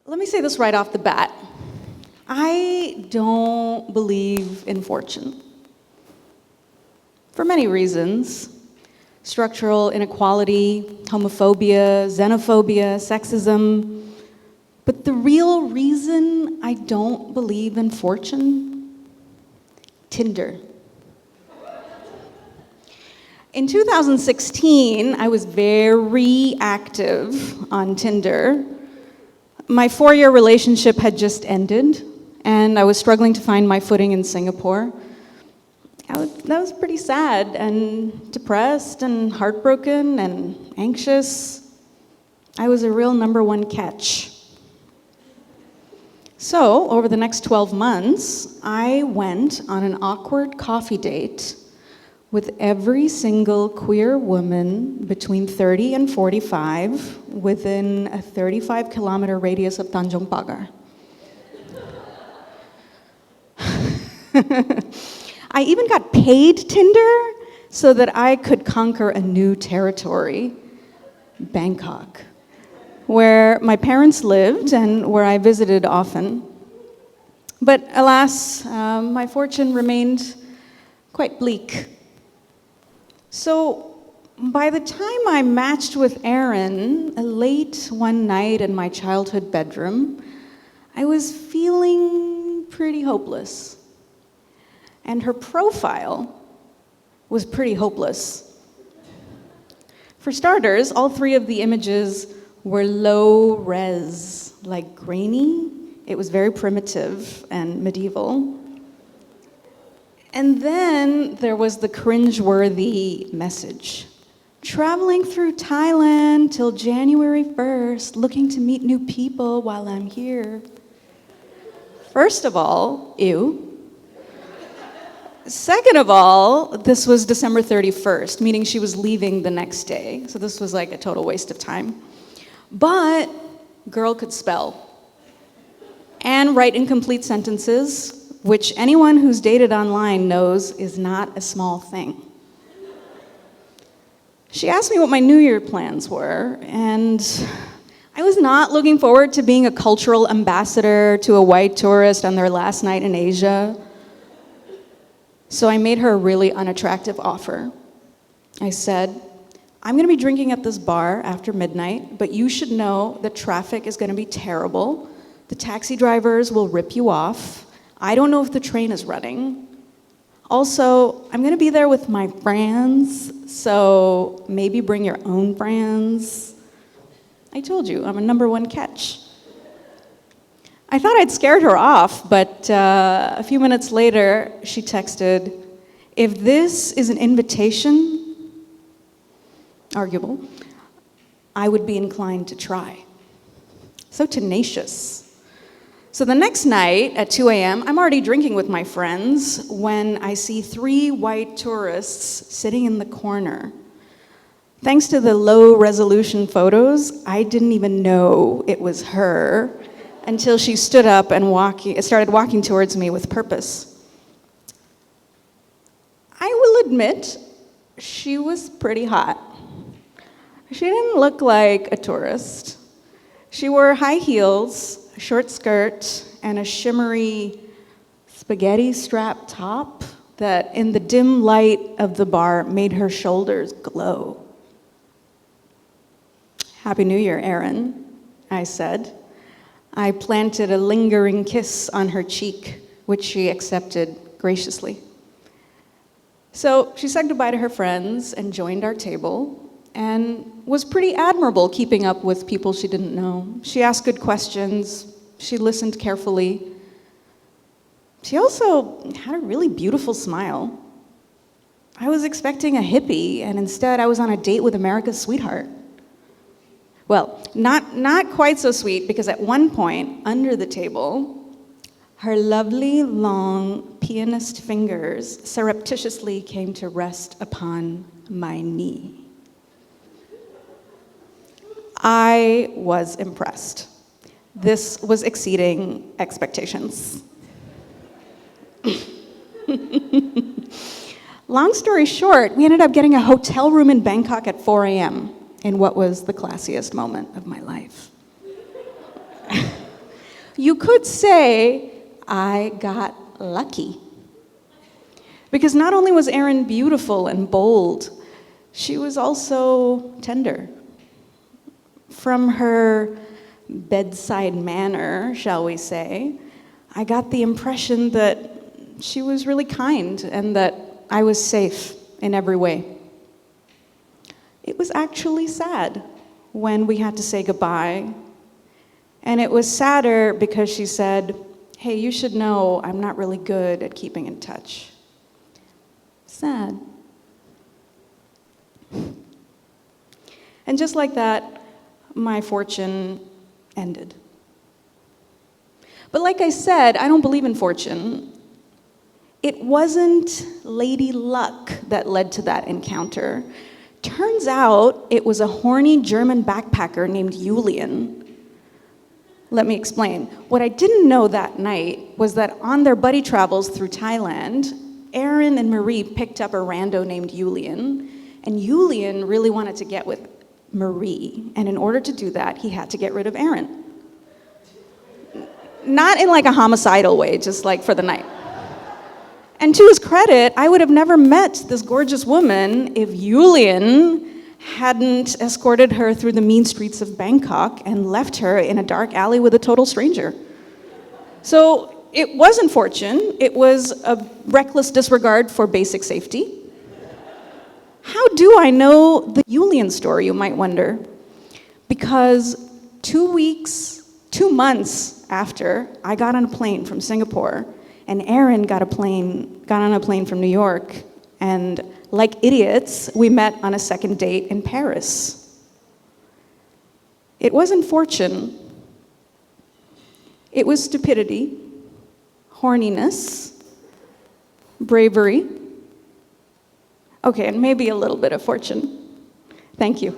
Let me say this right off the bat. I don't believe in fortune. For many reasons. Structural inequality, homophobia, xenophobia, sexism. But the real reason I don't believe in fortune? Tinder. In 2016, I was very active on Tinder. My 4-year relationship had just ended, and I was struggling to find my footing in Singapore. That was pretty sad and depressed and heartbroken and anxious. I was a real number one catch. So, over the next 12 months, I went on an awkward coffee date with every single queer woman between 30 and 45 within a 35-kilometer radius of Tanjong Pagar. I even got paid Tinder so that I could conquer a new territory, Bangkok, where my parents lived and where I visited often. But alas, my fortune remained quite bleak. So by the time I matched with Erin, late one night in my childhood bedroom, I was feeling pretty hopeless. And her profile was pretty hopeless. For starters, all three of the images were low res, like grainy. It was very primitive and medieval. And then there was the cringeworthy message. Traveling through Thailand till January 1st, looking to meet new people while I'm here. First of all, ew. Second of all, this was December 31st, meaning she was leaving the next day. So this was like a total waste of time. But girl could spell and write incomplete sentences, which anyone who's dated online knows is not a small thing. She asked me what my New Year plans were, and I was not looking forward to being a cultural ambassador to a white tourist on their last night in Asia. So I made her a really unattractive offer. I said, I'm going to be drinking at this bar after midnight, but you should know the traffic is going to be terrible. The taxi drivers will rip you off. I don't know if the train is running. Also, I'm going to be there with my friends, so maybe bring your own friends. I told you, I'm a number one catch. I thought I'd scared her off, but a few minutes later, she texted, if this is an invitation, arguable, I would be inclined to try. So tenacious. So the next night at 2 a.m., I'm already drinking with my friends when I see 3 white tourists sitting in the corner. Thanks to the low-resolution photos, I didn't even know it was her until she stood up and started walking towards me with purpose. I will admit, she was pretty hot. She didn't look like a tourist. She wore high heels, a short skirt, and a shimmery spaghetti strap top that in the dim light of the bar made her shoulders glow. Happy New Year, Erin, I said. I planted a lingering kiss on her cheek, which she accepted graciously. So she said goodbye to her friends and joined our table, and was pretty admirable keeping up with people she didn't know. She asked good questions. She listened carefully. She also had a really beautiful smile. I was expecting a hippie, and instead I was on a date with America's sweetheart. Well, not quite so sweet, because at one point, under the table, her lovely, long pianist fingers surreptitiously came to rest upon my knee. I was impressed. This was exceeding expectations. Long story short, we ended up getting a hotel room in Bangkok at 4 a.m. in what was the classiest moment of my life. You could say I got lucky. Because not only was Erin beautiful and bold, she was also tender. From her bedside manner, shall we say, I got the impression that she was really kind and that I was safe in every way. It was actually sad when we had to say goodbye. And it was sadder because she said, "Hey, you should know I'm not really good at keeping in touch." Sad. And just like that, my fortune ended. But like I said, I don't believe in fortune. It wasn't Lady Luck that led to that encounter. Turns out it was a horny German backpacker named Julian. Let me explain. What I didn't know that night was that on their buddy travels through Thailand, Erin and Marie picked up a rando named Julian, and Julian really wanted to get with Marie, and in order to do that, he had to get rid of Erin. Not in like a homicidal way, just like for the night. And to his credit, I would have never met this gorgeous woman if Julian hadn't escorted her through the mean streets of Bangkok and left her in a dark alley with a total stranger. So it wasn't fortune, it was a reckless disregard for basic safety. How do I know the Julian story, you might wonder? Because 2 months after, I got on a plane from Singapore, and Erin got on a plane from New York, and like idiots, we met on a second date in Paris. It wasn't fortune. It was stupidity, horniness, bravery. Okay, and maybe a little bit of fortune. Thank you.